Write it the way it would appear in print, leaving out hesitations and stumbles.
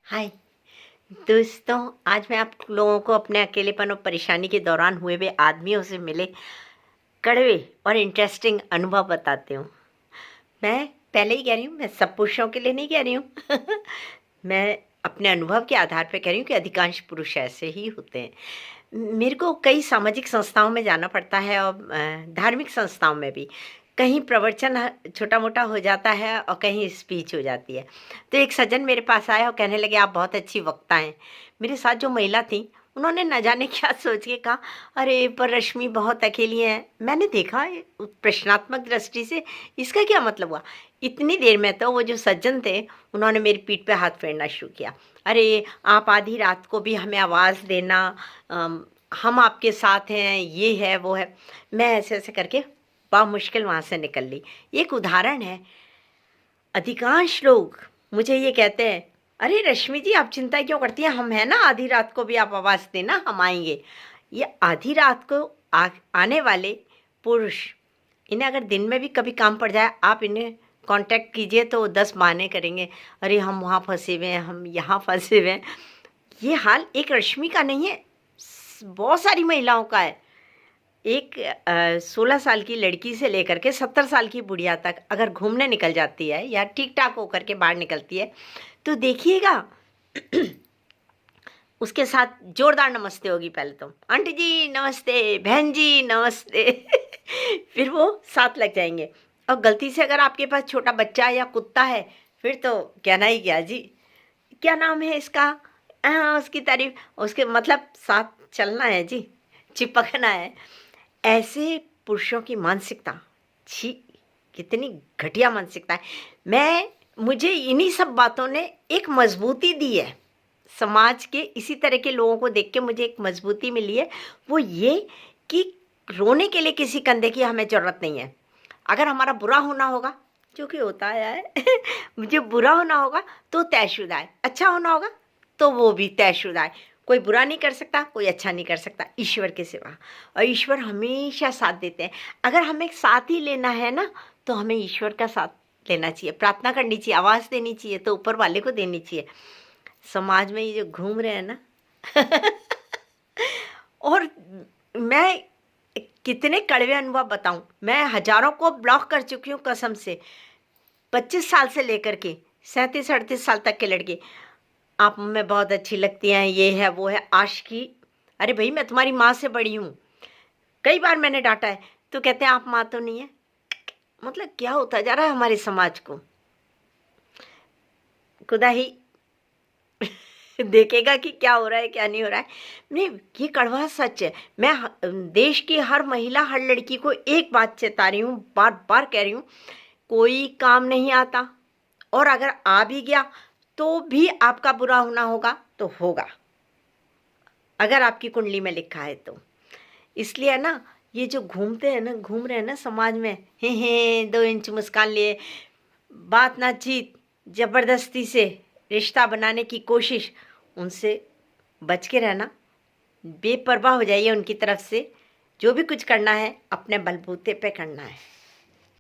हाय दोस्तों, आज मैं आप लोगों को अपने अकेलेपन और परेशानी के दौरान हुए हुए आदमियों से मिले कड़वे और इंटरेस्टिंग अनुभव बताती हूँ। मैं पहले ही कह रही हूँ, मैं सब पुरुषों के लिए नहीं कह रही हूँ मैं अपने अनुभव के आधार पर कह रही हूँ कि अधिकांश पुरुष ऐसे ही होते हैं। मेरे को कई सामाजिक संस्थाओं में जाना पड़ता है और धार्मिक संस्थाओं में भी। कहीं प्रवचन छोटा मोटा हो जाता है और कहीं स्पीच हो जाती है। तो एक सज्जन मेरे पास आए और कहने लगे, आप बहुत अच्छी वक्ता हैं। मेरे साथ जो महिला थी, उन्होंने न जाने क्या सोच के कहा, अरे पर रश्मि बहुत अकेली हैं। मैंने देखा प्रश्नात्मक दृष्टि से, इसका क्या मतलब हुआ। इतनी देर में तो वो जो सज्जन थे, उन्होंने मेरी पीठ पे हाथ फेरना शुरू किया। अरे आप आधी रात को भी हमें आवाज़ देना, हम आपके साथ हैं, ये है वो है। मैं ऐसे ऐसे करके मुश्किल वहाँ से निकल ली। एक उदाहरण है। अधिकांश लोग मुझे ये कहते हैं, अरे रश्मि जी आप चिंता क्यों करती हैं, हम हैं ना, आधी रात को भी आप आवाज़ देना, हम आएंगे। ये आधी रात को आने वाले पुरुष, इन्हें अगर दिन में भी कभी काम पड़ जाए, आप इन्हें कांटेक्ट कीजिए तो 10 बहाने करेंगे। अरे हम वहाँ फंसे हुए हैं, हम यहाँ फंसे हुए हैं। ये हाल एक रश्मि का नहीं है, बहुत सारी महिलाओं का है। एक 16 साल की लड़की से लेकर के 70 साल की बुढ़िया तक अगर घूमने निकल जाती है या ठीक ठाक होकर के बाहर निकलती है, तो देखिएगा उसके साथ जोरदार नमस्ते होगी। पहले तो आंटी जी नमस्ते, बहन जी नमस्ते फिर वो साथ लग जाएंगे। और गलती से अगर आपके पास छोटा बच्चा या कुत्ता है, फिर तो कहना ही क्या जी, क्या नाम है इसका, उसकी तारीफ, उसके मतलब साथ चलना है जी, चिपकना है। ऐसे पुरुषों की मानसिकता, छी, कितनी घटिया मानसिकता है। मुझे इन्हीं सब बातों ने एक मजबूती दी है। समाज के इसी तरह के लोगों को देख के मुझे एक मजबूती मिली है, वो ये कि रोने के लिए किसी कंधे की हमें ज़रूरत नहीं है। अगर हमारा बुरा होना होगा, जो कि होता है मुझे बुरा होना होगा तो तयशुदा है, अच्छा होना होगा तो वो भी तयशुदा है। कोई बुरा नहीं कर सकता, कोई अच्छा नहीं कर सकता ईश्वर के सिवा, और ईश्वर हमेशा साथ देते हैं। अगर हमें साथ ही लेना है ना, तो हमें ईश्वर का साथ लेना चाहिए, प्रार्थना करनी चाहिए, आवाज़ देनी चाहिए तो ऊपर वाले को देनी चाहिए। समाज में ये जो घूम रहे हैं ना और मैं कितने कड़वे अनुभव बताऊं। मैं हजारों को ब्लॉक कर चुकी हूँ कसम से। 25 साल से लेकर के 37-38 साल तक के लड़के, आप में बहुत अच्छी लगती हैं, ये है वो है, आशिकी। अरे भाई मैं तुम्हारी माँ से बड़ी हूँ। कई बार मैंने डांटा है, तो कहते हैं आप माँ तो नहीं है। मतलब क्या होता जा रहा है हमारे समाज को, खुदा ही देखेगा कि क्या हो रहा है क्या नहीं हो रहा है। नहीं, ये कड़वा सच है। मैं देश की हर महिला, हर लड़की को एक बात चेता रही हूँ, बार बार कह रही हूँ, कोई काम नहीं आता, और अगर आ भी गया तो भी आपका बुरा होना होगा तो होगा, अगर आपकी कुंडली में लिखा है तो। इसलिए ना, ये जो घूमते हैं ना, घूम रहे हैं ना समाज में, हे 2 इंच मुस्कान लिए, बात ना चीत, ज़बरदस्ती से रिश्ता बनाने की कोशिश, उनसे बच के रहना। बेपरवाह हो जाइए उनकी तरफ से। जो भी कुछ करना है अपने बलबूते पे करना है।